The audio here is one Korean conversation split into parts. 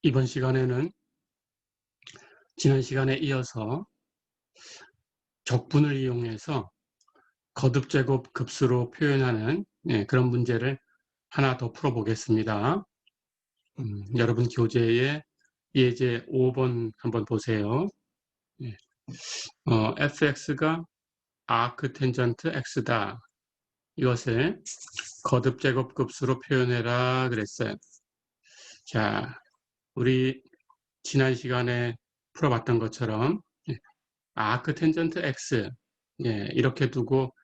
이번 시간에는 지난 시간에 이어서 적분을 이용해서 거듭제곱 급수로 표현하는 그런 문제를 하나 더 풀어보겠습니다. 여러분 교재에 예제 5번 한번 보세요. fx가 아크텐전트 x다. 이것을 거듭제곱 급수로 표현해라 그랬어요. 자, 우리 지난 시간에 풀어봤던 것처럼 아크텐전트 x 이렇게 두고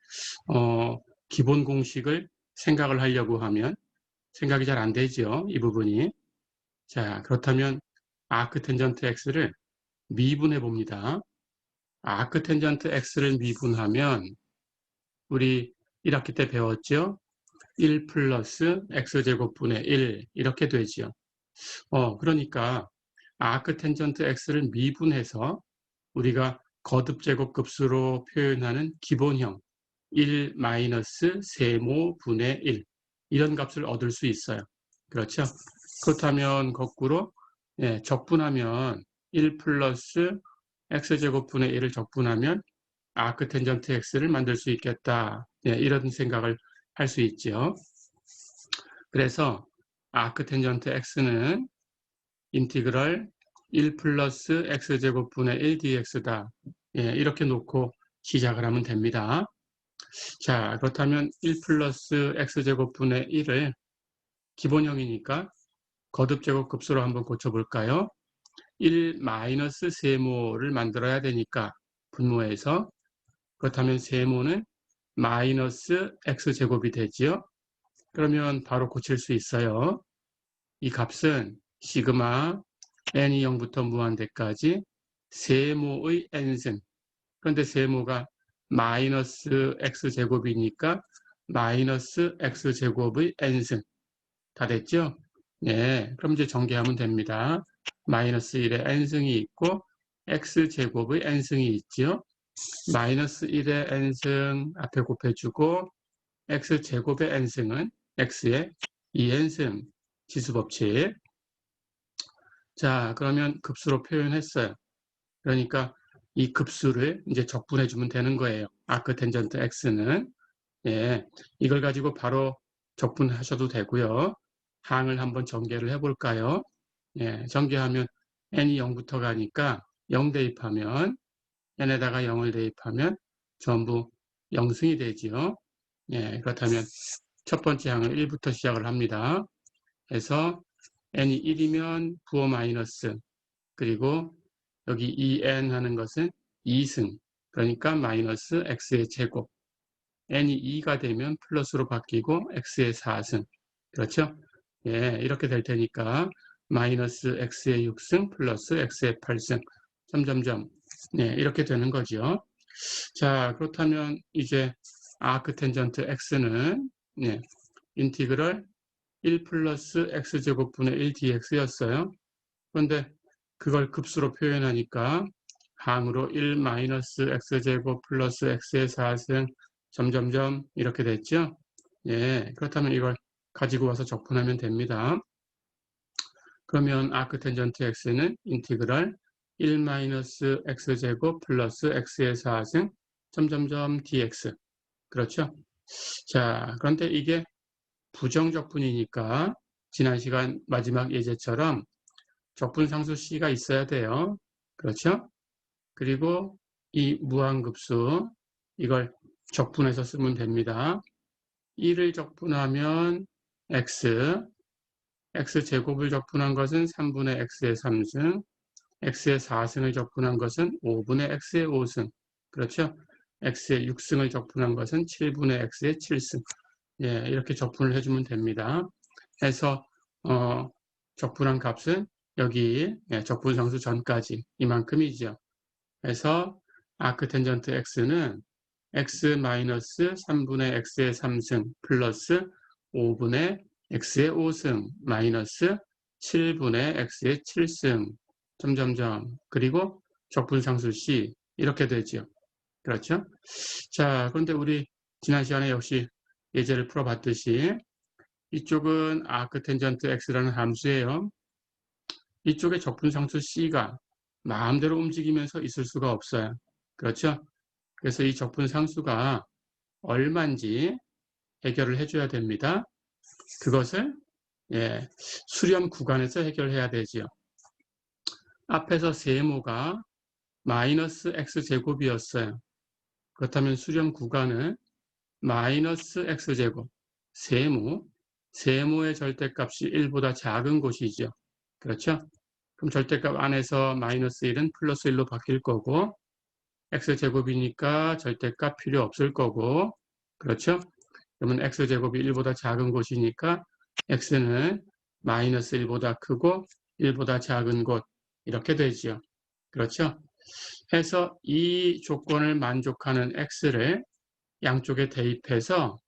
기본 공식을 생각을 하려고 하면 생각이 잘 안 되죠. 이 부분이. 자, 그렇다면 아크텐전트 x를 미분해 봅니다. 아크텐전트 x를 미분하면 우리 1학기 때 배웠죠. 1 플러스 x제곱분의 1 이렇게 되죠. 그러니까 아크텐전트 x를 미분해서 우리가 거듭제곱급수로 표현하는 기본형 1 마이너스 세모 분의 1 이런 값을 얻을 수 있어요. 그렇죠? 그렇다면 거꾸로 적분하면 1 플러스 x제곱분의 1을 적분하면 아크텐전트 x를 만들 수 있겠다. 이런 생각을 할 수 있죠. 그래서 아크텐전트 x는 인티그럴 1 플러스 x제곱분의 1 dx다. 이렇게 놓고 시작을 하면 됩니다. 자, 그렇다면 1 플러스 x제곱분의 1을 기본형이니까 거듭제곱 급수로 한번 고쳐볼까요? 1 마이너스 세모를 만들어야 되니까 분모에서 그렇다면 세모는 마이너스 x제곱이 되지요. 그러면 바로 고칠 수 있어요. 이 값은 시그마 n이 0부터 무한대까지 세모의 n승. 그런데 세모가 마이너스 x제곱이니까 마이너스 x제곱의 n승. 다 됐죠? 네, 그럼 이제 전개하면 됩니다. 마이너스 1의 n승이 있고 x제곱의 n승이 있죠. 마이너스 1의 n승 앞에 곱해주고 x제곱의 n승은 x의 2n승 지수법칙. 자, 그러면 급수로 표현했어요. 그러니까 이 급수를 이제 적분해주면 되는 거예요. 아크텐전트 x는. 이걸 가지고 바로 적분하셔도 되고요. 항을 한번 전개를 해볼까요? 전개하면 n이 0부터 가니까 0 대입하면 n에다가 0을 대입하면 전부 0승이 되지요. 그렇다면 첫 번째 항을 1부터 시작을 합니다. 그래서 n이 1이면 부호 마이너스 그리고 여기 2n 하는 것은 2승 그러니까 마이너스 x의 제곱 n이 2가 되면 플러스로 바뀌고 x의 4승 그렇죠? 이렇게 될 테니까 마이너스 x의 6승 플러스 x의 8승 점점점 이렇게 되는 거죠. 자, 그렇다면 이제 아크텐전트 x는 인티그럴 1 플러스 x제곱분의 1 dx였어요. 그런데 그걸 급수로 표현하니까 항으로 1 마이너스 x제곱 플러스 x의 4승 점점점 이렇게 됐죠. 그렇다면 이걸 가지고 와서 적분하면 됩니다. 그러면 아크텐전트 x는 인티그럴 1 마이너스 x제곱 플러스 x의 4승 점점점 dx 그렇죠? 자, 그런데 이게 부정적분이니까 지난 시간 마지막 예제처럼 적분상수 C가 있어야 돼요. 그렇죠? 그리고 이 무한급수 이걸 적분해서 쓰면 됩니다. 1을 적분하면 x제곱을 적분한 것은 3분의 x의 3승, x의 4승을 적분한 것은 5분의 x의 5승, 그렇죠? x의 6승을 적분한 것은 7분의 x의 7승. 이렇게 적분을 해주면 됩니다. 해서 적분한 값은 여기 적분상수 전까지 이만큼이죠. 그래서 아크텐전트 x는 x-3분의 x의 3승 플러스 5분의 x의 5승 마이너스 7분의 x의 7승 점점점 그리고 적분상수 c 이렇게 되죠. 그렇죠? 자, 그런데 우리 지난 시간에 역시 예제를 풀어봤듯이 이쪽은 아크텐전트 x라는 함수예요. 이쪽에 적분상수 C가 마음대로 움직이면서 있을 수가 없어요. 그렇죠? 그래서 이 적분상수가 얼마인지 해결을 해줘야 됩니다. 그것을 수렴 구간에서 해결해야 되지요. 앞에서 세모가 마이너스 x제곱이었어요. 그렇다면 수렴 구간은 마이너스 x제곱, 세모의 절대값이 1보다 작은 곳이죠. 그렇죠? 그럼 절대값 안에서 마이너스 1은 플러스 1로 바뀔 거고 x제곱이니까 절대값 필요 없을 거고 그렇죠? 그러면 x제곱이 1보다 작은 곳이니까 x는 마이너스 1보다 크고 1보다 작은 곳 이렇게 되죠. 그렇죠? 해서 이 조건을 만족하는 x를 양쪽에 대입해서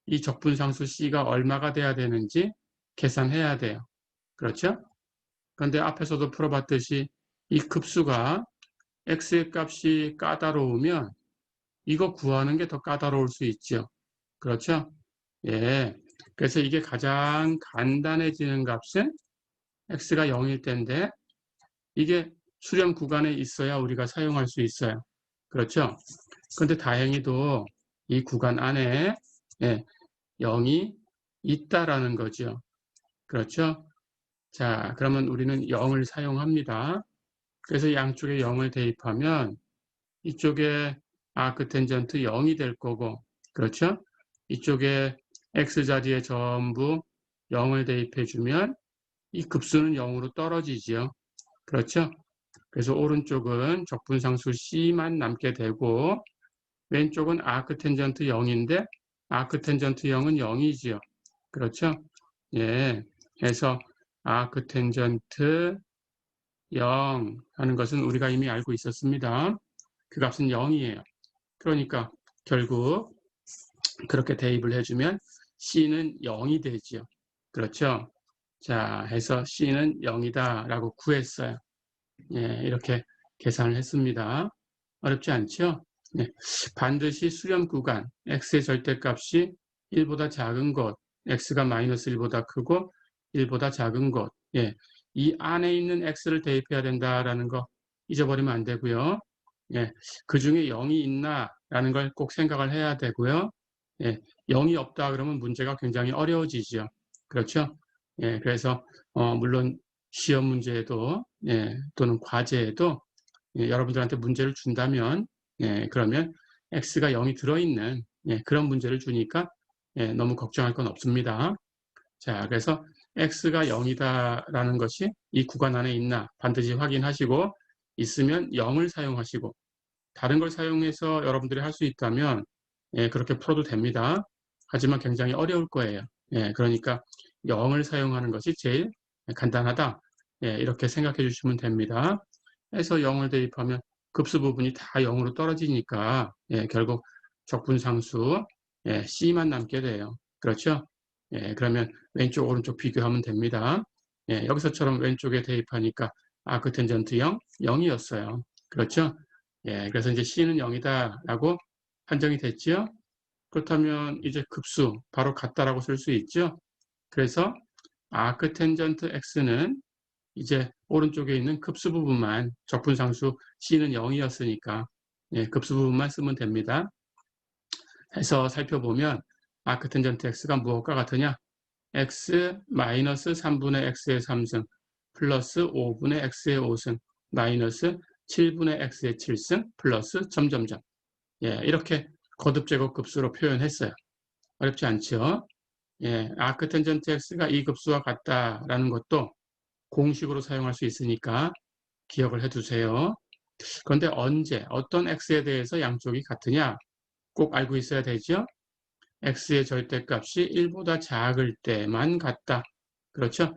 이 적분상수 C가 얼마가 돼야 되는지 계산해야 돼요. 그렇죠? 그런데 앞에서도 풀어봤듯이 이 급수가 x의 값이 까다로우면 이거 구하는 게 더 까다로울 수 있죠. 그렇죠? 예. 그래서 이게 가장 간단해지는 값은 x가 0일 때인데 이게 수렴 구간에 있어야 우리가 사용할 수 있어요. 그렇죠? 그런데 다행히도 이 구간 안에 0이 있다라는 거죠. 그렇죠? 자, 그러면 우리는 0을 사용합니다. 그래서 양쪽에 0을 대입하면 이쪽에 아크텐전트 0이 될 거고, 그렇죠? 이쪽에 x자리에 전부 0을 대입해주면 이 급수는 0으로 떨어지죠. 그렇죠? 그래서 오른쪽은 적분상수 C만 남게 되고 왼쪽은 아크텐전트 0인데 아크텐전트 0은 0이지요. 그렇죠? 예. 해서 아크텐전트 0 하는 것은 우리가 이미 알고 있었습니다. 그 값은 0이에요. 그러니까 결국 그렇게 대입을 해주면 C는 0이 되지요. 그렇죠? 자, 해서 C는 0이다 라고 구했어요. 예, 이렇게 계산을 했습니다. 어렵지 않죠? 네. 반드시 수렴 구간 x의 절대값이 1보다 작은 곳, x가 마이너스 1보다 크고 1보다 작은 곳, 이 안에 있는 x를 대입해야 된다라는 거 잊어버리면 안 되고요. 그 중에 0이 있나라는 걸 꼭 생각을 해야 되고요. 0이 없다 그러면 문제가 굉장히 어려워지죠. 그렇죠? 그래서 물론 시험 문제에도 또는 과제에도 여러분들한테 문제를 준다면 그러면 x가 0이 들어있는 그런 문제를 주니까 너무 걱정할 건 없습니다. 자, 그래서 x가 0이다라는 것이 이 구간 안에 있나 반드시 확인하시고 있으면 0을 사용하시고 다른 걸 사용해서 여러분들이 할 수 있다면 그렇게 풀어도 됩니다. 하지만 굉장히 어려울 거예요. 그러니까 0을 사용하는 것이 제일 간단하다. 이렇게 생각해 주시면 됩니다. 해서 0을 대입하면 급수 부분이 다 0으로 떨어지니까 결국 적분상수 C만 남게 돼요. 그렇죠? 그러면 왼쪽 오른쪽 비교하면 됩니다. 여기서처럼 왼쪽에 대입하니까 아크텐전트 0, 0이었어요. 그렇죠? 그래서 이제 C는 0이다 라고 판정이 됐죠? 그렇다면 이제 급수 바로 같다라고 쓸 수 있죠? 그래서 아크텐전트 X는 이제 오른쪽에 있는 급수 부분만 적분상수 C는 0이었으니까 급수 부분만 쓰면 됩니다. 해서 살펴보면 아크텐전트 X가 무엇과 같으냐? X 마이너스 3분의 X의 3승 플러스 5분의 X의 5승 마이너스 7분의 X의 7승 플러스 점점점 이렇게 거듭제곱 급수로 표현했어요. 어렵지 않죠? 아크텐전트 X가 이 급수와 같다라는 것도 공식으로 사용할 수 있으니까 기억을 해두세요. 그런데 언제, 어떤 x에 대해서 양쪽이 같으냐? 꼭 알고 있어야 되죠? x의 절대값이 1보다 작을 때만 같다. 그렇죠?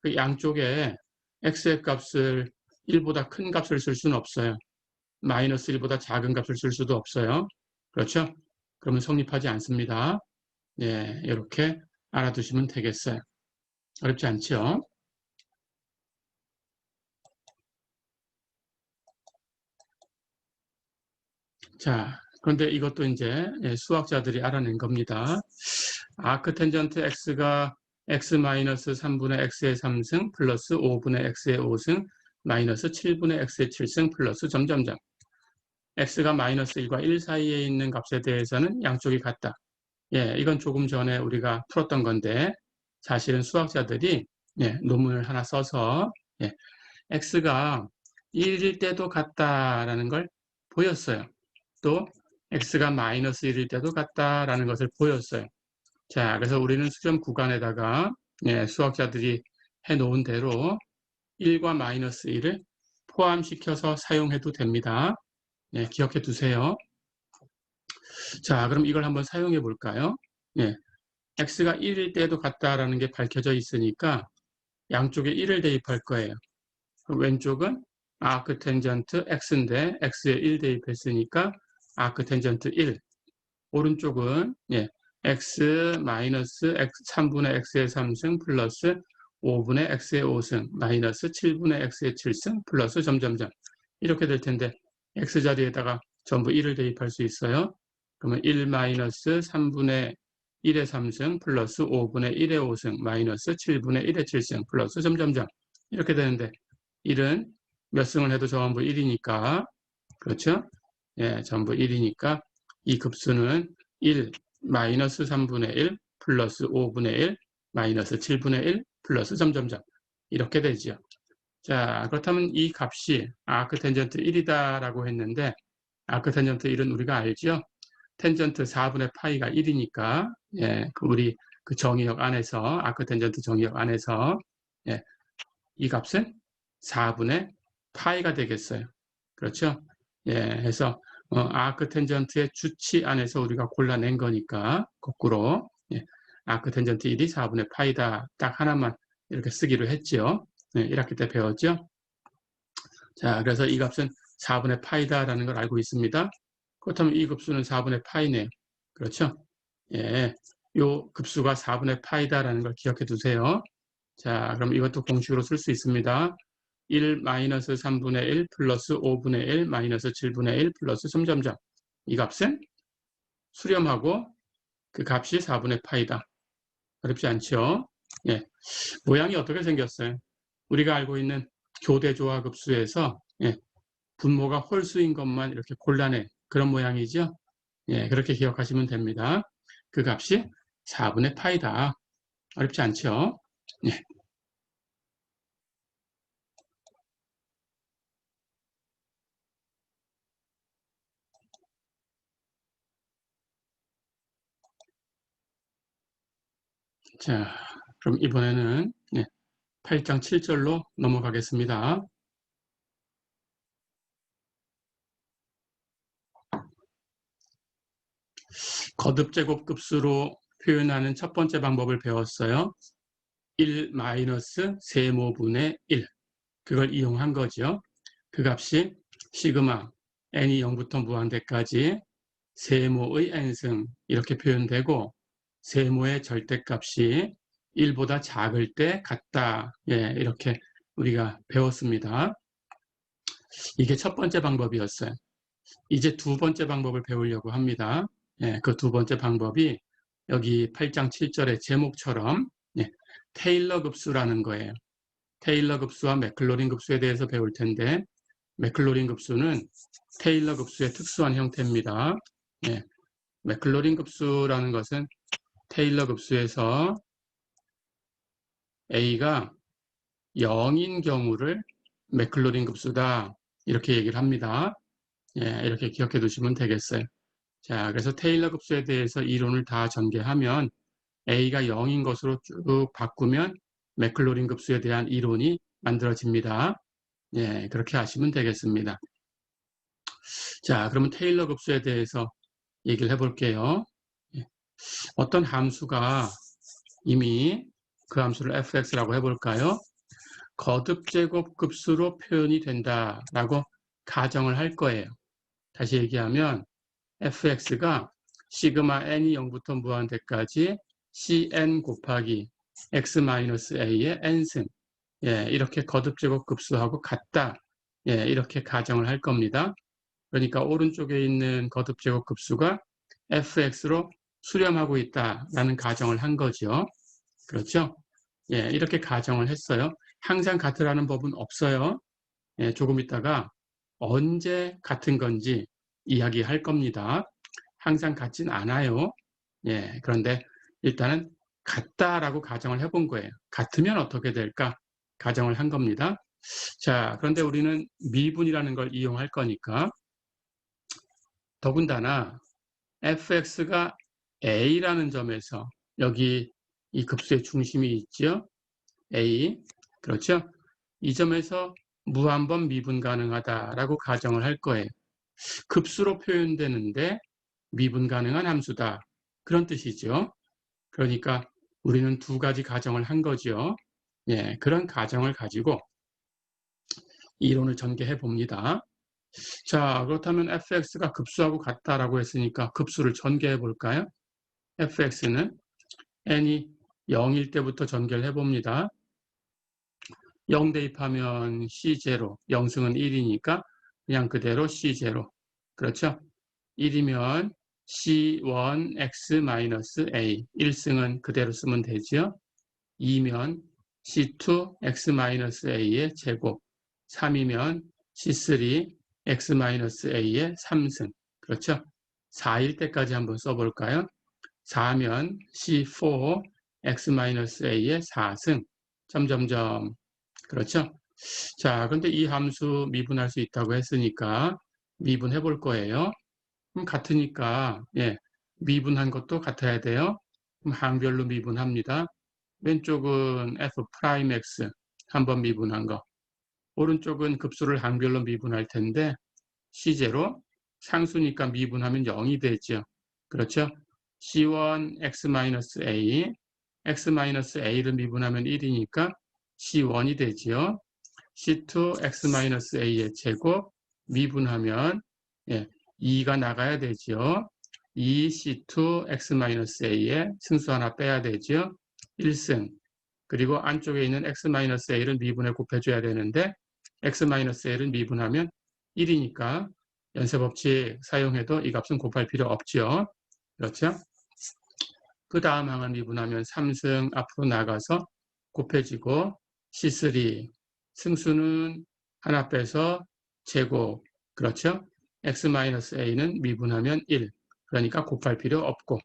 그 양쪽에 x의 값을 1보다 큰 값을 쓸 수는 없어요. 마이너스 1보다 작은 값을 쓸 수도 없어요. 그렇죠? 그러면 성립하지 않습니다. 이렇게 알아두시면 되겠어요. 어렵지 않죠? 자, 그런데 이것도 이제 수학자들이 알아낸 겁니다. 아크텐전트 x가 x-3분의 x의 3승 플러스 5분의 x의 5승 마이너스 7분의 x의 7승 플러스 점점점. x가 마이너스 1과 1 사이에 있는 값에 대해서는 양쪽이 같다. 예, 이건 조금 전에 우리가 풀었던 건데 사실은 수학자들이 논문을 하나 써서 x가 1일 때도 같다라는 걸 보였어요. 또 x가 마이너스 1일 때도 같다라는 것을 보였어요. 자, 그래서 우리는 수렴 구간에다가 수학자들이 해놓은 대로 1과 마이너스 1을 포함시켜서 사용해도 됩니다. 기억해 두세요. 자, 그럼 이걸 한번 사용해 볼까요? x가 1일 때도 같다라는 게 밝혀져 있으니까 양쪽에 1을 대입할 거예요. 왼쪽은 아크 텐전트 x인데 x에 1 대입했으니까 아크 텐전트 1. 오른쪽은 x 마이너스 3분의 x의 3승 플러스 5분의 x의 5승 마이너스 7분의 x의 7승 플러스 점점점 이렇게 될 텐데 x 자리에다가 전부 1을 대입할 수 있어요. 그러면 1 마이너스 3분의 1의 3승 플러스 5분의 1의 5승 마이너스 7분의 1의 7승 플러스 점점점 이렇게 되는데 1은 몇 승을 해도 전부 1이니까 그렇죠? 전부 1이니까 이 급수는 1 마이너스 3분의 1 플러스 5분의 1 마이너스 7분의 1 플러스 점점점 이렇게 되죠. 자, 그렇다면 이 값이 아크 텐전트 1이다라고 했는데 아크 텐전트 1은 우리가 알죠? 텐전트 4분의 파이가 1이니까 우리 그 정의역 안에서 아크 텐전트 정의역 안에서 이 값은 4분의 파이가 되겠어요. 그렇죠? 해서 아크 텐전트의 주치 안에서 우리가 골라낸 거니까 거꾸로 아크 텐전트 1이 4분의 파이다. 딱 하나만 이렇게 쓰기로 했죠. 1학기 때 배웠죠. 자, 그래서 이 값은 4분의 파이다라는 걸 알고 있습니다. 그렇다면 이 급수는 4분의 파이네요. 그렇죠? 요 급수가 4분의 파이다라는 걸 기억해 두세요. 자, 그럼 이것도 공식으로 쓸 수 있습니다. 1 마이너스 3분의 1 플러스 5분의 1 마이너스 7분의 1 플러스 점점점. 이 값은 수렴하고 그 값이 4분의 파이다. 어렵지 않죠? 모양이 어떻게 생겼어요? 우리가 알고 있는 교대조화급수에서 분모가 홀수인 것만 이렇게 골라낸 그런 모양이죠. 그렇게 기억하시면 됩니다. 그 값이 4분의 파이다. 어렵지 않죠? 자, 그럼 이번에는 8장 7절로 넘어가겠습니다. 거듭제곱급수로 표현하는 첫 번째 방법을 배웠어요. 1 마이너스 세모분의 1. 그걸 이용한 거죠. 그 값이 시그마 n이 0부터 무한대까지 세모의 n승 이렇게 표현되고 세모의 절대값이 1보다 작을 때 같다. 이렇게 우리가 배웠습니다. 이게 첫 번째 방법이었어요. 이제 두 번째 방법을 배우려고 합니다. 그 두 번째 방법이 여기 8장 7절의 제목처럼 테일러 급수라는 거예요. 테일러 급수와 맥클로린 급수에 대해서 배울 텐데 맥클로린 급수는 테일러 급수의 특수한 형태입니다. 맥클로린 급수라는 것은 테일러 급수에서 A가 0인 경우를 맥클로린 급수다 이렇게 얘기를 합니다. 이렇게 기억해 두시면 되겠어요. 자, 그래서 테일러 급수에 대해서 이론을 다 전개하면 A가 0인 것으로 쭉 바꾸면 맥클로린 급수에 대한 이론이 만들어집니다. 그렇게 하시면 되겠습니다. 자, 그러면 테일러 급수에 대해서 얘기를 해볼게요. 어떤 함수가 이미 그 함수를 fx라고 해볼까요? 거듭제곱 급수로 표현이 된다라고 가정을 할 거예요. 다시 얘기하면 fx가 시그마 n이 0부터 무한대까지 cn 곱하기 x-a의 n승 이렇게 거듭제곱 급수하고 같다. 이렇게 가정을 할 겁니다. 그러니까 오른쪽에 있는 거듭제곱 급수가 fx로 수렴하고 있다라는 가정을 한 거죠. 그렇죠? 예, 이렇게 가정을 했어요. 항상 같으라는 법은 없어요. 예, 조금 있다가 언제 같은 건지 이야기할 겁니다. 항상 같진 않아요. 예, 그런데 일단은 같다라고 가정을 해본 거예요. 같으면 어떻게 될까? 가정을 한 겁니다. 자, 그런데 우리는 미분이라는 걸 이용할 거니까 더군다나 fx가 a라는 점에서 여기 이 급수의 중심이 있죠. a. 그렇죠? 이 점에서 무한번 미분 가능하다라고 가정을 할 거예요. 급수로 표현되는데 미분 가능한 함수다. 그런 뜻이죠. 그러니까 우리는 두 가지 가정을 한 거죠. 예, 그런 가정을 가지고 이론을 전개해 봅니다. 자, 그렇다면 fx가 급수하고 같다라고 했으니까 급수를 전개해 볼까요? fx는 n이 0일 때부터 전개를 해봅니다. 0 대입하면 C0, 0승은 1이니까 그냥 그대로 C0. 그렇죠? 1이면 C1x-A, 1승은 그대로 쓰면 되죠. 2면 C2x-A의 제곱, 3이면 C3x-A의 3승. 그렇죠? 4일 때까지 한번 써볼까요? 4면 C4x-A의 4승. 점점점. 그렇죠? 자, 그런데 이 함수 미분할 수 있다고 했으니까 미분해 볼 거예요. 그럼 같으니까 예, 미분한 것도 같아야 돼요. 그럼 항별로 미분합니다. 왼쪽은 f'(x) 한번 미분한 거. 오른쪽은 급수를 항별로 미분할 텐데 C0 상수니까 미분하면 0이 되죠. 그렇죠? C1x-A x-a를 미분하면 1이니까 C1이 되죠. C2x-a의 제곱 미분하면 예, 2가 나가야 되죠. 2C2x-a의 승수 하나 빼야 되죠. 1승. 그리고 안쪽에 있는 x-a를 미분해 곱해줘야 되는데 x-a를 미분하면 1이니까 연쇄법칙 사용해도 이 값은 곱할 필요 없죠. 그렇죠? 그 다음 항을 미분하면 3승 앞으로 나가서 곱해지고 C3 승수는 하나 빼서 제곱. 그렇죠? x-a는 미분하면 1. 그러니까 곱할 필요 없고.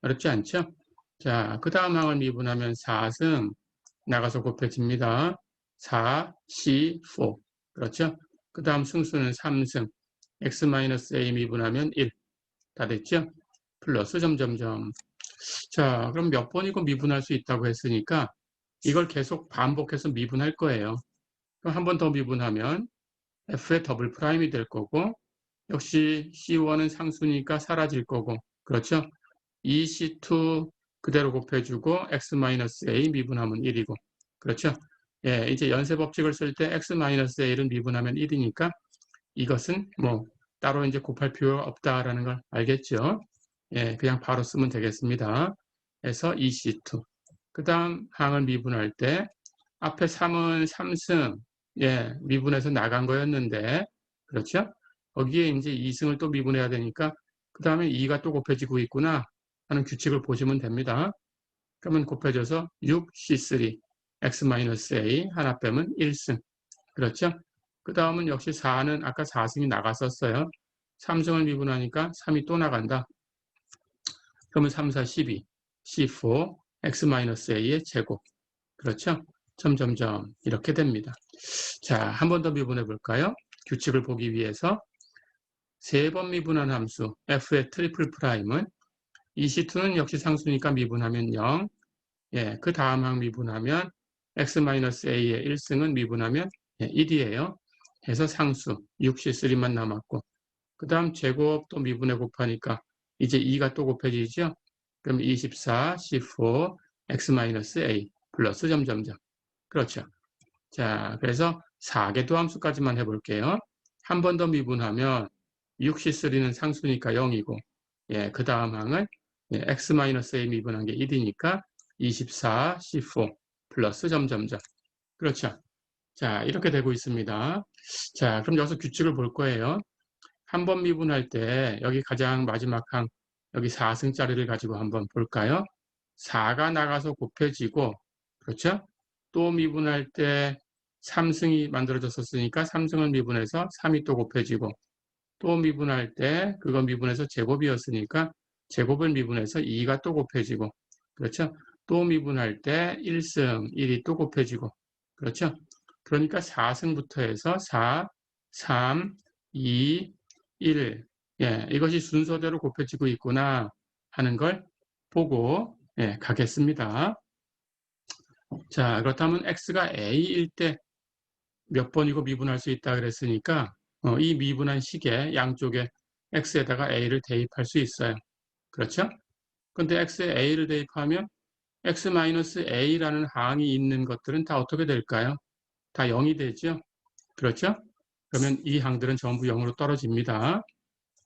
어렵지 않죠? 자, 그 다음 항을 미분하면 4승 나가서 곱해집니다. 4, C4. 그렇죠? 그 다음 승수는 3승. x-a 미분하면 1. 다 됐죠? 플러스 점점점. 자, 그럼 몇 번이고 미분할 수 있다고 했으니까 이걸 계속 반복해서 미분할 거예요. 그럼 한 번 더 미분하면 f의 더블 프라임이 될 거고 역시 C1은 상수니까 사라질 거고 그렇죠? 2C2 그대로 곱해주고 x-a 미분하면 1이고 그렇죠? 예, 이제 연쇄 법칙을 쓸 때 x-a를 미분하면 1이니까 이것은 뭐 따로 이제 곱할 필요가 없다라는 걸 알겠죠? 예, 그냥 바로 쓰면 되겠습니다. 그래서 2C2. 그 다음 항을 미분할 때 앞에 3은 3승 예, 미분해서 나간 거였는데 그렇죠? 거기에 이제 2승을 또 미분해야 되니까 그 다음에 2가 또 곱해지고 있구나 하는 규칙을 보시면 됩니다. 그러면 곱해져서 6C3 x-a 하나 빼면 1승 그렇죠? 그 다음은 역시 4는 아까 4승이 나갔었어요. 3승을 미분하니까 3이 또 나간다. 그러면 3, 4, 12 C4 x-a의 제곱 그렇죠? 점점점 이렇게 됩니다. 자, 한 번 더 미분해 볼까요? 규칙을 보기 위해서 세 번 미분한 함수 f의 트리플 프라임은 EC2는 역시 상수니까 미분하면 0. 예, 그 다음 항 미분하면 x-a의 1승은 미분하면 1이에요. 해서 상수 6C3만 남았고 그 다음 제곱 또 미분해 곱하니까 이제 2가 또 곱해지죠. 그럼 24 C4 x-a 플러스 점점점. 그렇죠. 자, 그래서 4개 도함수까지만 해볼게요. 한 번 더 미분하면 6C3는 상수니까 0이고 예, 그 다음 항은 예, x-a 미분한 게 1이니까 24 C4 플러스 점점점. 그렇죠. 자, 이렇게 되고 있습니다. 자, 그럼 여기서 규칙을 볼 거예요. 한 번 미분할 때 여기 가장 마지막 항 여기 4승짜리를 가지고 한번 볼까요? 4가 나가서 곱해지고, 그렇죠? 또 미분할 때 3승이 만들어졌었으니까 3승을 미분해서 3이 또 곱해지고, 또 미분할 때 그거 미분해서 제곱이었으니까 제곱을 미분해서 2가 또 곱해지고, 그렇죠? 또 미분할 때 1승, 1이 또 곱해지고, 그렇죠? 그러니까 4승부터 해서 4, 3, 2, 1. 예, 이것이 순서대로 곱해지고 있구나 하는 걸 보고 예, 가겠습니다. 자, 그렇다면 x가 a일 때 몇 번이고 미분할 수 있다 그랬으니까 이 미분한 식에 양쪽에 x에다가 a를 대입할 수 있어요. 그렇죠? 근데 x에 a를 대입하면 x-a라는 항이 있는 것들은 다 어떻게 될까요? 다 0이 되죠? 그렇죠? 그러면 이 항들은 전부 0으로 떨어집니다.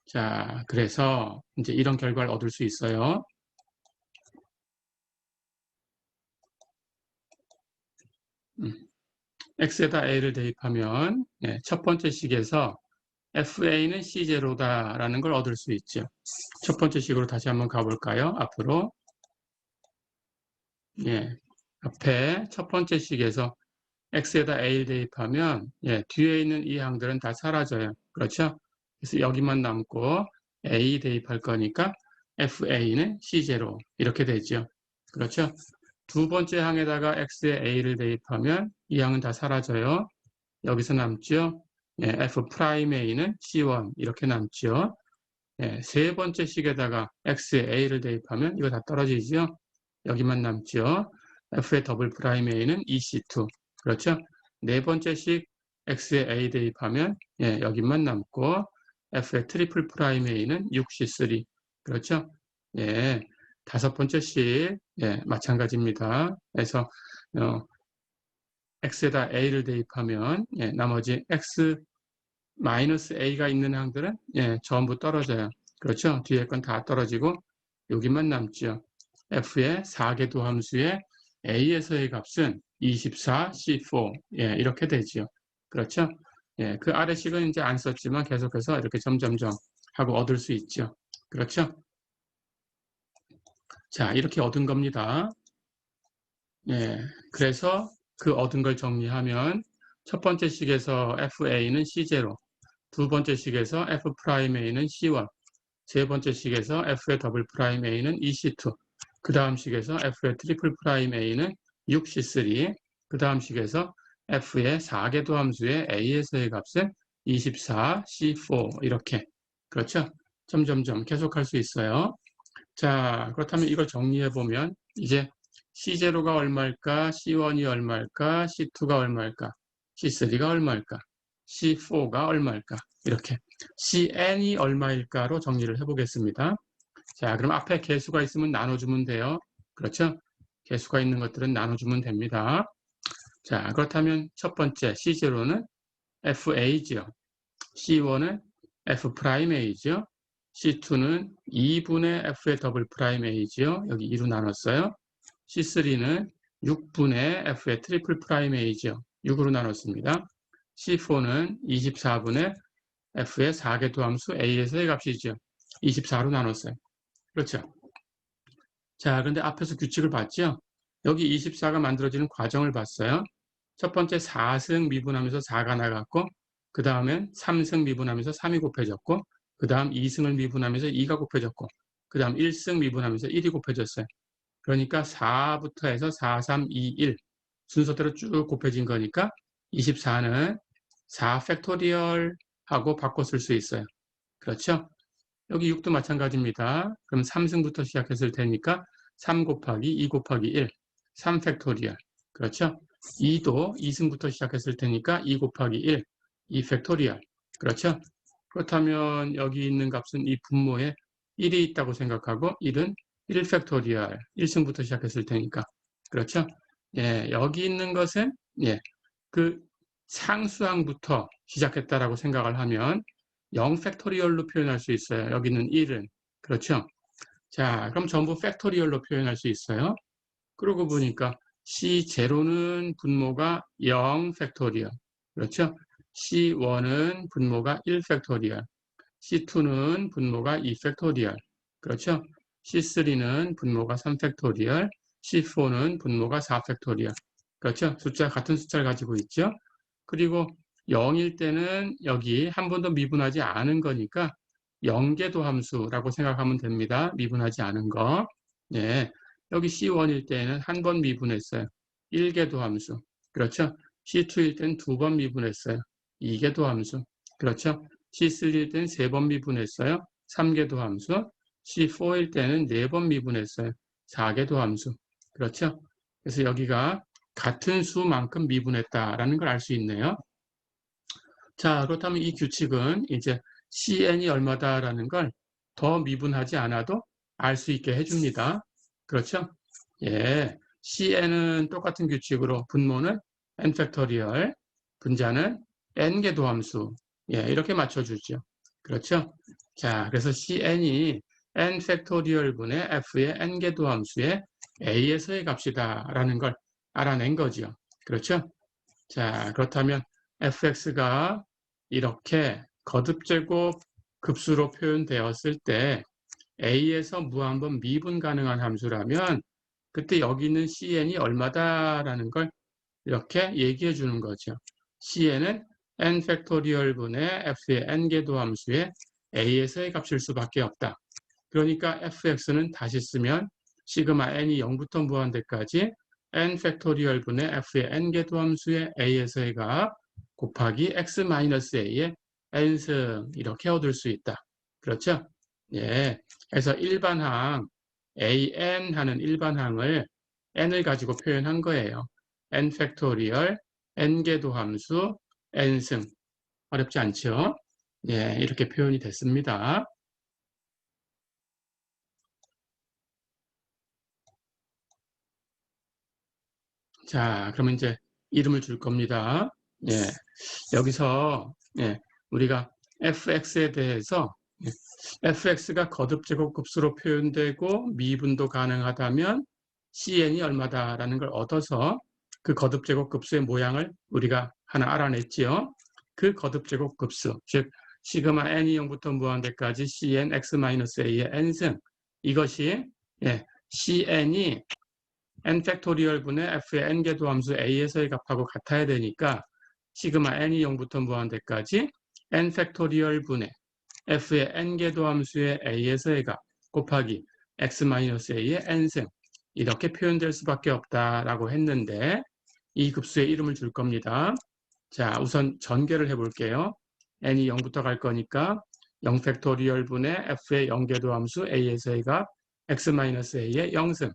자, 그래서 이제 이런 결과를 얻을 수 있어요. x에다 a를 대입하면 첫 번째 식에서 fa는 c0다라는 걸 얻을 수 있죠. 첫 번째 식으로 다시 한번 가볼까요? 앞으로. 예, 앞에 첫 번째 식에서 x에다 a를 대입하면 뒤에 있는 이 항들은 다 사라져요. 그렇죠? 그래서 여기만 남고 a 대입할 거니까 fa는 c0 이렇게 되죠. 그렇죠? 두 번째 항에다가 x에 a를 대입하면 이 항은 다 사라져요. 여기서 남죠. f'a는 c1 이렇게 남죠. 세 번째 식에다가 x에 a를 대입하면 이거 다 떨어지죠. 여기만 남죠. f의 더블 프라임 a는 ec2 그렇죠. 네 번째 식 x에 a 대입하면 여기만 남고 f의 트리플 프라임 a는 6c3 그렇죠. 예, 다섯 번째 식 마찬가지입니다. 그래서 x에다 a를 대입하면 나머지 x 마이너스 a가 있는 항들은 전부 떨어져요. 그렇죠? 뒤에 건 다 떨어지고 여기만 남죠. f의 4개 도함수의 a에서의 값은 24, C4 이렇게 되죠. 그렇죠? 그 아래식은 이제 안 썼지만 계속해서 이렇게 점점점 하고 얻을 수 있죠. 그렇죠? 자, 이렇게 얻은 겁니다. 그래서 그 얻은 걸 정리하면 첫 번째 식에서 fa는 C0, 두 번째 식에서 f'a는 C1, 세 번째 식에서 f의 더블 프라임 a는 EC2, 그 다음 식에서 f의 트리플 프라임 a는 6C3, 그 다음 식에서 f의 4개 도함수의 a에서의 값은 24, C4 이렇게 그렇죠? 점점점 계속할 수 있어요. 자, 그렇다면 이걸 정리해 보면 이제 C0가 얼마일까? C1이 얼마일까? C2가 얼마일까? C3가 얼마일까? C4가 얼마일까? 이렇게 CN이 얼마일까로 정리를 해보겠습니다. 자, 그럼 앞에 개수가 있으면 나눠주면 돼요. 그렇죠? 개수가 있는 것들은 나눠주면 됩니다. 자, 그렇다면 첫 번째 C0는 FA죠. C1은 F'A죠. C2는 2분의 F의 더블 프라임 A죠. 여기 2로 나눴어요. C3는 6분의 F의 트리플 프라임 A죠. 6으로 나눴습니다. C4는 24분의 F의 4개 도함수 A에서의 값이죠. 24로 나눴어요. 그렇죠. 자, 그런데 앞에서 규칙을 봤죠? 여기 24가 만들어지는 과정을 봤어요. 첫 번째 4승 미분하면서 4가 나갔고, 그 다음엔 3승 미분하면서 3이 곱해졌고, 그 다음 2승을 미분하면서 2가 곱해졌고, 그 다음 1승 미분하면서 1이 곱해졌어요. 그러니까 4부터 해서 4, 3, 2, 1 순서대로 쭉 곱해진 거니까 24는 4 팩토리얼 하고 바꿔 쓸 수 있어요. 그렇죠? 여기 6도 마찬가지입니다. 그럼 3승부터 시작했을 테니까 3 곱하기 2 곱하기 1, 3 팩토리얼. 그렇죠? 2도 2승부터 시작했을 테니까 2 곱하기 1, 2 팩토리얼. 그렇죠? 그렇다면 여기 있는 값은 이 분모에 1이 있다고 생각하고 1은 1 팩토리얼, 1승부터 시작했을 테니까. 그렇죠? 여기 있는 것은 그 상수항부터 시작했다라고 생각을 하면 0 팩토리얼로 표현할 수 있어요. 여기는 1은. 그렇죠? 자, 그럼 전부 팩토리얼로 표현할 수 있어요. 그러고 보니까 C0는 분모가 0 팩토리얼. 그렇죠? C1은 분모가 1 팩토리얼. C2는 분모가 2 팩토리얼. 그렇죠? C3는 분모가 3팩토리얼, C4는 분모가 4팩토리얼. 그렇죠? 숫자 같은 숫자를 가지고 있죠. 그리고 0일 때는 여기 한 번도 미분하지 않은 거니까 0계도 함수라고 생각하면 됩니다. 미분하지 않은 거. 예. 여기 C1일 때는 한 번 미분했어요. 1계도 함수. 그렇죠? C2일 때는 두 번 미분했어요. 2계도 함수. 그렇죠? C3일 때는 세 번 미분했어요. 3계도 함수. C4일 때는 네 번 미분했어요. 4계도 함수. 그렇죠? 그래서 여기가 같은 수만큼 미분했다라는 걸 알 수 있네요. 자, 그렇다면 이 규칙은 이제 CN이 얼마다라는 걸 더 미분하지 않아도 알 수 있게 해줍니다. 그렇죠? 예, CN은 똑같은 규칙으로 분모는 n 팩토리얼, 분자는 n개 도함수. 예, 이렇게 맞춰주죠. 그렇죠? 자, 그래서 CN이 n 팩토리얼 분의 f의 n개 도함수의 a에서의 값이다라는 걸 알아낸 거죠. 그렇죠? 자, 그렇다면 fx가 이렇게 거듭제곱 급수로 표현되었을 때 a에서 무한번 미분 가능한 함수라면 그때 여기 있는 cn이 얼마다라는 걸 이렇게 얘기해 주는 거죠. cn은 n 팩토리얼 분의 f의 n개도 함수의 a에서의 값일 수밖에 없다. 그러니까 fx는 다시 쓰면 시그마 n이 0부터 무한대까지 n 팩토리얼 분의 f의 n개도 함수의 a에서의 값 곱하기 x-a의 n승 이렇게 얻을 수 있다. 그렇죠? 예. 그래서 일반항 an 하는 일반항을 n을 가지고 표현한 거예요. n 팩토리얼 n개도 함수 n승 어렵지 않죠? 예, 이렇게 표현이 됐습니다. 자, 그러면 이제 이름을 줄 겁니다. 예, 여기서 예, 우리가 fx에 대해서 fx가 거듭제곱 급수로 표현되고 미분도 가능하다면 cn이 얼마다라는 걸 얻어서 그 거듭제곱 급수의 모양을 우리가 하나 알아냈지요. 그 거듭제곱 급수, 즉 시그마 n이 0부터 무한대까지 cn x-a의 n승 이것이 예, cn이 n 팩토리얼 분의 f의 n개도 함수 a에서의 값하고 같아야 되니까 시그마 n이 0부터 무한대까지 n 팩토리얼 분의 f의 n개도 함수의 a에서의 값 곱하기 x-a의 n승 이렇게 표현될 수밖에 없다라고 했는데 이 급수의 이름을 줄 겁니다. 자, 우선 전개를 해볼게요. n이 0부터 갈 거니까 0 팩토리얼 분의 f의 0개도 함수 a에서의 값 x-a의 0승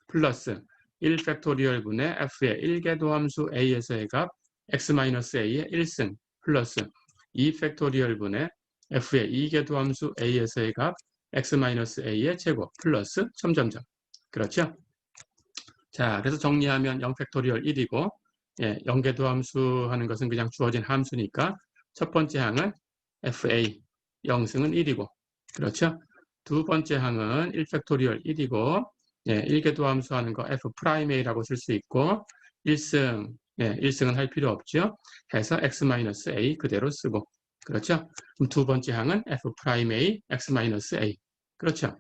플러스 1 팩토리얼 분의 f의 1개도 함수 a에서의 값 x-a의 1승 플러스 2 팩토리얼 분의 f의 2개도 함수 a에서의 값 x-a의 제곱 플러스 점점점. 그렇죠? 자, 그래서 정리하면 0 팩토리얼 1이고 예, 0개도 함수 하는 것은 그냥 주어진 함수니까 첫 번째 항은 fa 0승은 1이고 그렇죠? 두 번째 항은 1 팩토리얼 1이고 예, 1개도 함수 하는 거 f'a라고 쓸 수 있고 1승, 예, 1승은 할 필요 없죠. 해서 x-a 그대로 쓰고 그렇죠? 그럼 두 번째 항은 f'a x-a 그렇죠?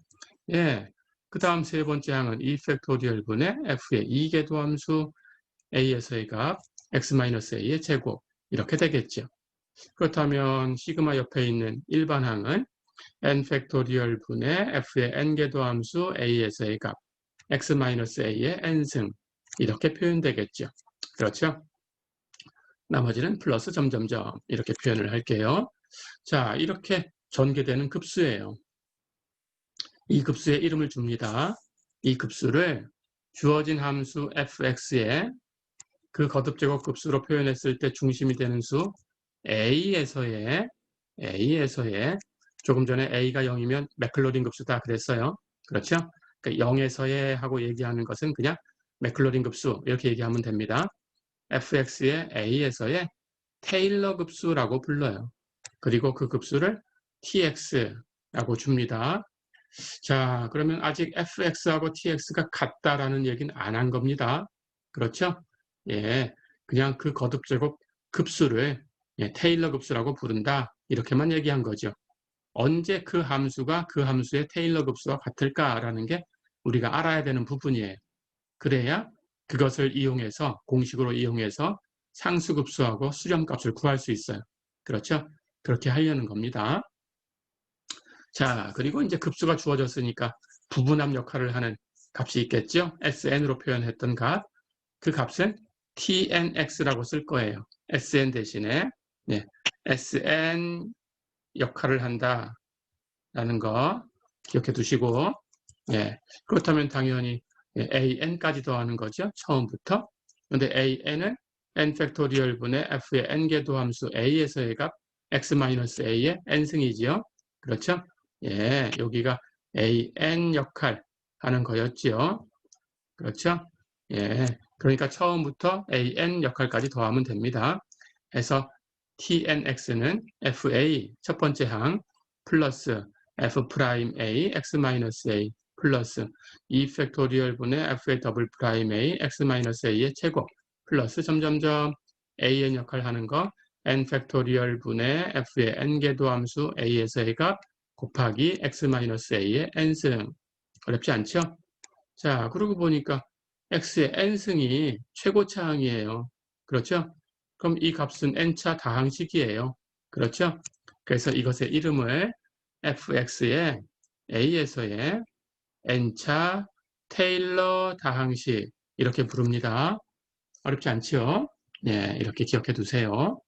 예, 그 다음 세 번째 항은 2 팩토리얼 분의 f의 2개도 함수 a에서의 값 x-a의 제곱 이렇게 되겠죠. 그렇다면 시그마 옆에 있는 일반항은 n 팩토리얼 분의 f의 n개도 함수 a에서의 값 x-a의 n승 이렇게 표현되겠죠. 그렇죠? 나머지는 플러스 점점점 이렇게 표현을 할게요. 자, 이렇게 전개되는 급수예요. 이 급수에 이름을 줍니다. 이 급수를 주어진 함수 fx에 그 거듭제곱 급수로 표현했을 때 중심이 되는 수 a에서의 조금 전에 a가 0이면 맥클로린 급수다 그랬어요. 그렇죠? 그러니까 0에서의 하고 얘기하는 것은 그냥 맥클로린 급수 이렇게 얘기하면 됩니다. fx의 a에서의 테일러 급수라고 불러요. 그리고 그 급수를 tx라고 줍니다. 자, 그러면 아직 fx하고 tx가 같다라는 얘기는 안 한 겁니다. 그렇죠? 예, 그냥 그 거듭제곱 급수를 예, 테일러 급수라고 부른다. 이렇게만 얘기한 거죠. 언제 그 함수가 그 함수의 테일러 급수와 같을까라는 게 우리가 알아야 되는 부분이에요. 그래야 그것을 이용해서 공식으로 이용해서 상수급수하고 수렴값을 구할 수 있어요. 그렇죠? 그렇게 하려는 겁니다. 자, 그리고 이제 급수가 주어졌으니까 부분합 역할을 하는 값이 있겠죠? sn으로 표현했던 값. 그 값은 tnx라고 쓸 거예요. sn 대신에 네, sn 역할을 한다라는 거 기억해 두시고 예, 그렇다면 당연히 an까지 더하는 거죠. 처음부터. 근데 an은 n 팩토리얼 분의 f의 n개도 함수 a에서의 값 x-a의 n승이지요. 그렇죠? 예, 여기가 an 역할 하는 거였지요. 그렇죠? 예, 그러니까 처음부터 an 역할까지 더하면 됩니다. 해서 tnx는 fa 첫 번째 항 플러스 f'a x-a 플러스 2 팩토리얼 분의 f의 더블 프라임 a x-a의 제곱 플러스 점점점 an 역할 하는 거 n 팩토리얼 분의 f의 n개도 함수 a에서의 값 곱하기 x-a의 n승. 어렵지 않죠? 자, 그러고 보니까 x의 n승이 최고차항이에요. 그렇죠? 그럼 이 값은 n차 다항식이에요. 그렇죠? 그래서 이것의 이름을 fx의 a에서의 n차 테일러 다항식 이렇게 부릅니다. 어렵지 않죠? 네, 이렇게 기억해 두세요.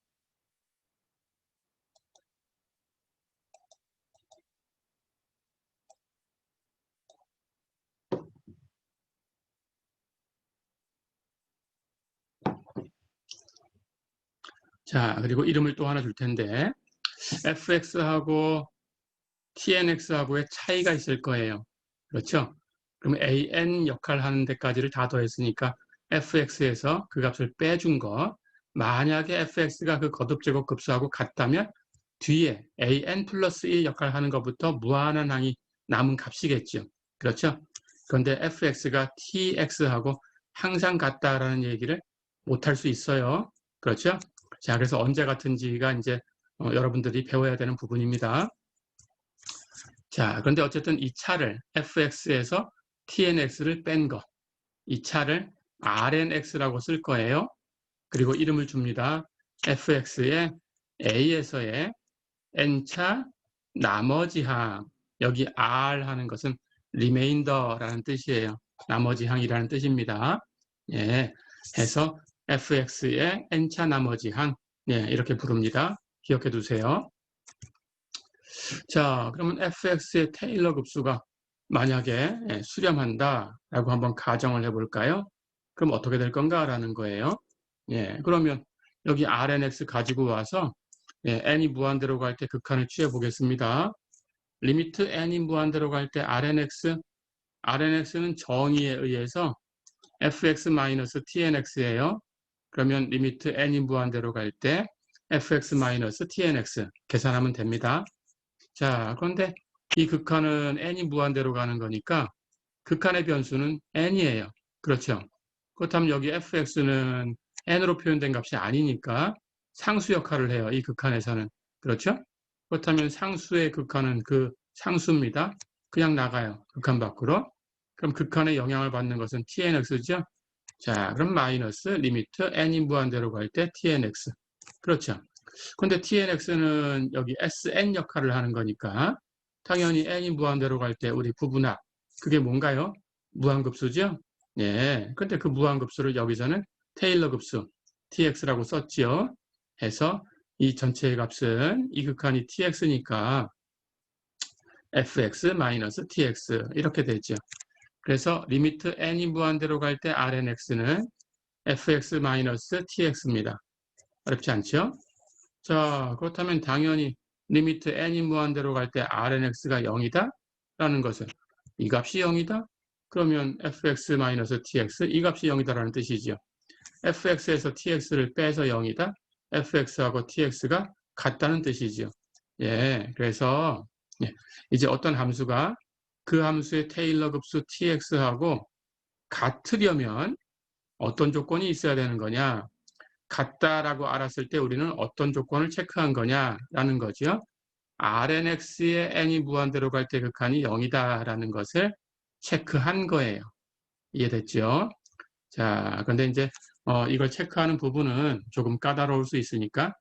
자, 그리고 이름을 또 하나 줄 텐데 fx하고 tnx하고의 차이가 있을 거예요. 그렇죠? 그럼 an 역할 하는 데까지를 다 더했으니까 fx에서 그 값을 빼준 거 만약에 fx가 그 거듭제곱 급수하고 같다면 뒤에 an 플러스 1 역할 하는 것부터 무한한 항이 남은 값이겠죠. 그렇죠? 그런데 fx가 tx하고 항상 같다라는 얘기를 못할 수 있어요. 그렇죠? 자, 그래서 언제 같은지가 이제 여러분들이 배워야 되는 부분입니다. 자, 그런데 어쨌든 이 차를 fx에서 tnx를 뺀 거, 이 차를 rnx라고 쓸 거예요. 그리고 이름을 줍니다. fx의 a에서의 n차 나머지 항, 여기 r 하는 것은 remainder라는 뜻이에요. 나머지 항이라는 뜻입니다. 예, 해서 fx의 n차 나머지 항, 예, 이렇게 부릅니다. 기억해 두세요. 자, 그러면 fx의 테일러 급수가 만약에 수렴한다라고 한번 가정을 해볼까요? 그럼 어떻게 될 건가라는 거예요. 예, 그러면 여기 rnx 가지고 와서 n이 무한대로 갈 때 극한을 취해 보겠습니다. 리미트 n이 무한대로 갈 때 rnx는 정의에 의해서 fx-tnx예요. 그러면 리미트 n이 무한대로 갈 때 fx-tnx 계산하면 됩니다. 자, 그런데 이 극한은 n이 무한대로 가는 거니까 극한의 변수는 n이에요. 그렇죠? 그렇다면 여기 fx는 n으로 표현된 값이 아니니까 상수 역할을 해요. 이 극한에서는. 그렇죠? 그렇다면 상수의 극한은 그 상수입니다. 그냥 나가요. 극한 밖으로. 그럼 극한의 영향을 받는 것은 tnx죠? 자, 그럼 마이너스 리미트 n이 무한대로 갈 때 tnx. 그렇죠? 근데 tnx는 여기 sn 역할을 하는 거니까 당연히 n이 무한대로 갈 때 우리 부분합 그게 뭔가요? 무한급수죠? 예. 근데 그 무한급수를 여기서는 테일러 급수 tx라고 썼지요. 해서 이 전체의 값은 이 극한이 tx니까 fx-tx 이렇게 되죠. 그래서 리미트 n이 무한대로 갈 때 rnx는 fx-tx입니다. 어렵지 않죠? 자, 그렇다면 당연히 리미트 n이 무한대로 갈 때 rnx가 0이다? 라는 것은 이 값이 0이다? 그러면 fx-tx 이 값이 0이다라는 뜻이죠. fx에서 tx를 빼서 0이다? fx하고 tx가 같다는 뜻이죠. 예, 그래서 이제 어떤 함수가 그 함수의 테일러 급수 tx하고 같으려면 어떤 조건이 있어야 되는 거냐? 같다라고 알았을 때 우리는 어떤 조건을 체크한 거냐라는 거죠. Rnx의 n이 무한대로 갈 때 극한이 0이다라는 것을 체크한 거예요. 이해됐죠? 자, 근데 이제 이걸 체크하는 부분은 조금 까다로울 수 있으니까,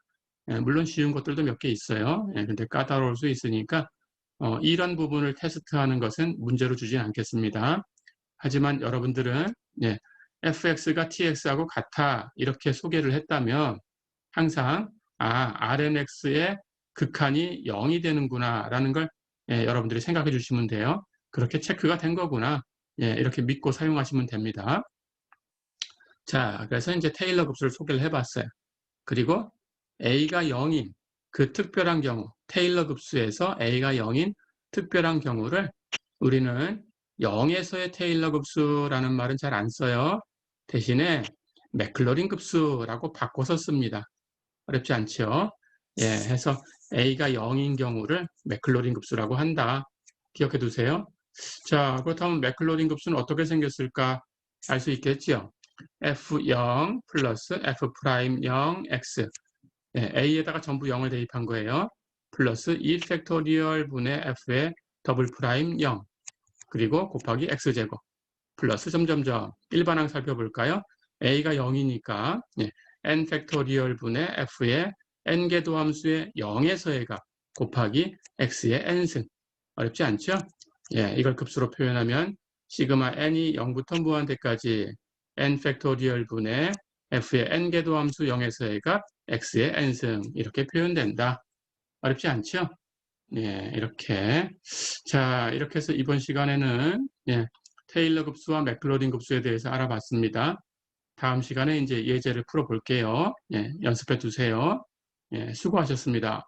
물론 쉬운 것들도 몇 개 있어요. 근데 까다로울 수 있으니까 이런 부분을 테스트하는 것은 문제로 주진 않겠습니다. 하지만 여러분들은 fx가 tx하고 같아 이렇게 소개를 했다면 항상 Rnx의 극한이 0이 되는구나 라는 걸 여러분들이 생각해 주시면 돼요. 그렇게 체크가 된 거구나. 이렇게 믿고 사용하시면 됩니다. 자, 그래서 이제 테일러 급수를 소개를 해봤어요. 그리고 A가 0인 그 특별한 경우, 테일러 급수에서 A가 0인 특별한 경우를 우리는 0에서의 테일러 급수라는 말은 잘 안 써요. 대신에 맥클로린 급수라고 바꿔서 씁니다. 어렵지 않죠? 해서 A가 0인 경우를 맥클로린 급수라고 한다. 기억해 두세요. 자, 그렇다면 맥클로린 급수는 어떻게 생겼을까 알 수 있겠죠? F0 플러스 F'0 X A에다가 전부 0을 대입한 거예요. 플러스 2팩토리얼 분의 F의 더블 프라임 0 그리고 곱하기 X제곱 플러스 점점점 일반항 살펴볼까요? A가 0이니까 n 팩토리얼 분의 F의 n개도 함수의 0에서의 값 곱하기 X의 n승 어렵지 않죠? 이걸 급수로 표현하면 시그마 n이 0부터 무한대까지 n 팩토리얼 분의 f의 n개도 함수 0에서의 값 x의 n승 이렇게 표현된다. 어렵지 않죠? 이렇게. 자, 이렇게 해서 이번 시간에는 테일러 급수와 맥클로린 급수에 대해서 알아봤습니다. 다음 시간에 이제 예제를 풀어볼게요. 연습해 두세요. 수고하셨습니다.